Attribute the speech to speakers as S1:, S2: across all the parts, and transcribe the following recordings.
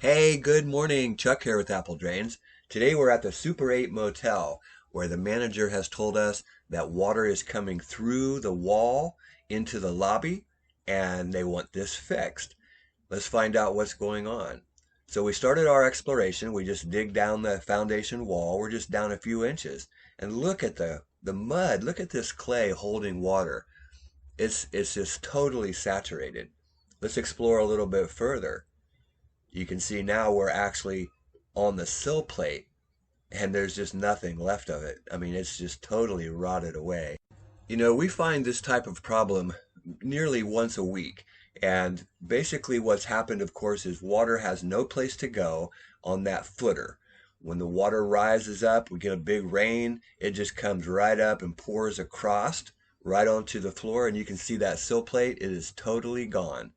S1: Hey, good morning. Chuck here with Apple Drains. Today we're at the Super 8 Motel where the manager has told us that water is coming through the wall into the lobby and they want this fixed. Let's find out what's going on. So we started our exploration. We just dig down the foundation wall. We're just down a few inches. And look at the mud. Look at this clay holding water. It's just totally saturated. Let's explore a little bit further. You can see now we're actually on the sill plate and there's just nothing left of it. I mean, it's just totally rotted away. You know, we find this type of problem nearly once a week. And basically what's happened, of course, is water has no place to go on that footer. When the water rises up, we get a big rain, it just comes right up and pours across right onto the floor. And you can see that sill plate, it is totally gone.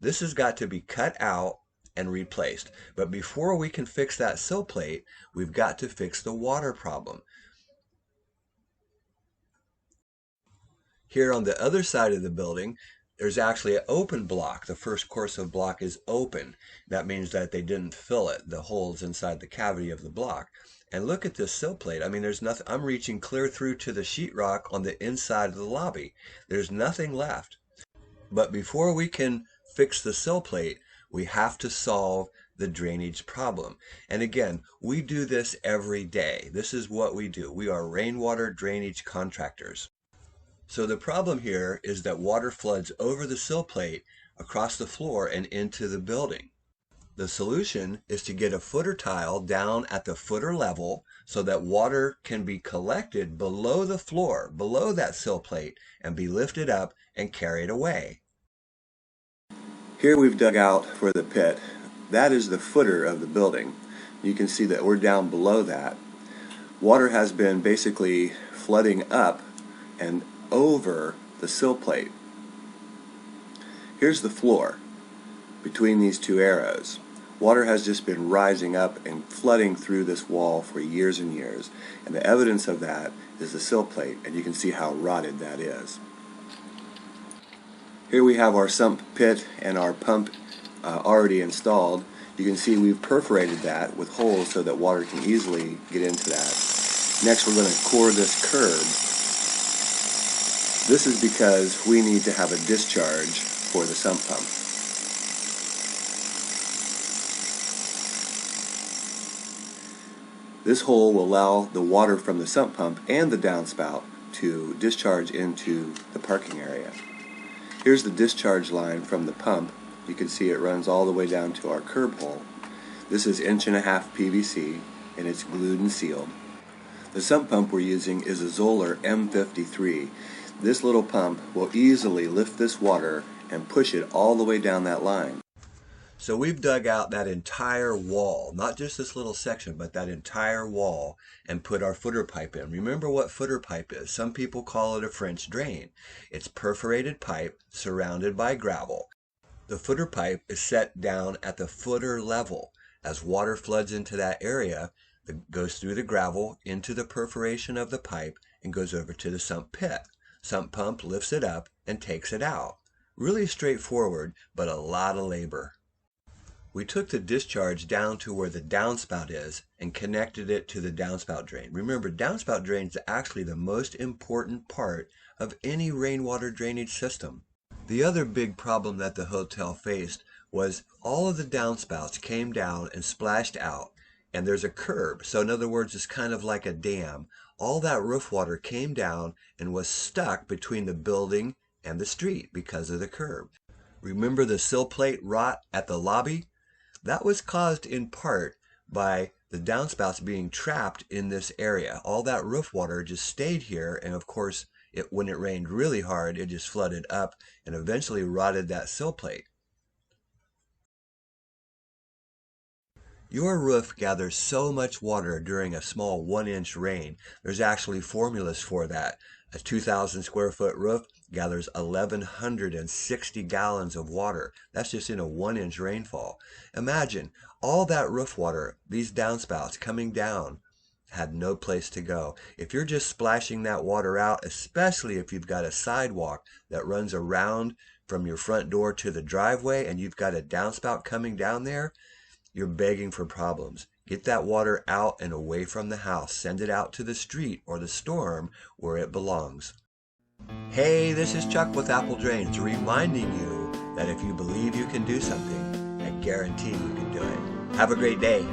S1: This has got to be cut out and replaced. But before we can fix that sill plate, we've got to fix the water problem. Here on the other side of the building, there's actually an open block. The first course of block is open. That means that they didn't fill it, the holes inside the cavity of the block. And look at this sill plate. I mean, there's nothing. I'm reaching clear through to the sheetrock on the inside of the lobby. There's nothing left. But before we can fix the sill plate, we have to solve the drainage problem. And again, we do this every day. This is what we do. We are rainwater drainage contractors. So the problem here is that water floods over the sill plate, across the floor, and into the building. The solution is to get a footer tile down at the footer level so that water can be collected below the floor, below that sill plate, and be lifted up and carried away. Here we've dug out for the pit. That is the footer of the building. You can see that we're down below that. Water has been basically flooding up and over the sill plate. Here's the floor between these two arrows. Water has just been rising up and flooding through this wall for years and years. And the evidence of that is the sill plate, and you can see how rotted that is. Here we have our sump pit and our pump already installed. You can see we've perforated that with holes so that water can easily get into that. Next we're going to core this curb. This is because we need to have a discharge for the sump pump. This hole will allow the water from the sump pump and the downspout to discharge into the parking area. Here's the discharge line from the pump. You can see it runs all the way down to our curb hole. This is 1.5" PVC and it's glued and sealed. The sump pump we're using is a Zoller M53. This little pump will easily lift this water and push it all the way down that line. So we've dug out that entire wall, not just this little section, but that entire wall, and put our footer pipe in. Remember what footer pipe is. Some people call it a French drain. It's perforated pipe surrounded by gravel. The footer pipe is set down at the footer level. As water floods into that area, it goes through the gravel into the perforation of the pipe and goes over to the sump pit. Sump pump lifts it up and takes it out. Really straightforward, but a lot of labor. We took the discharge down to where the downspout is and connected it to the downspout drain. Remember, downspout drain is actually the most important part of any rainwater drainage system. The other big problem that the hotel faced was all of the downspouts came down and splashed out, and there's a curb. So in other words, it's kind of like a dam. All that roof water came down and was stuck between the building and the street because of the curb. Remember the sill plate rot at the lobby? That was caused in part by the downspouts being trapped in this area. All that roof water just stayed here, and of course, when it rained really hard, it just flooded up and eventually rotted that sill plate. Your roof gathers so much water during a small 1-inch rain. There's actually formulas for that. A 2,000 square foot roof gathers 1,160 gallons of water. That's just in a 1-inch rainfall. Imagine all that roof water, these downspouts coming down, had no place to go. If you're just splashing that water out, especially if you've got a sidewalk that runs around from your front door to the driveway and you've got a downspout coming down there, you're begging for problems. Get that water out and away from the house. Send it out to the street or the storm where it belongs. Hey, this is Chuck with Apple Drains, reminding you that if you believe you can do something, I guarantee you can do it. Have a great day.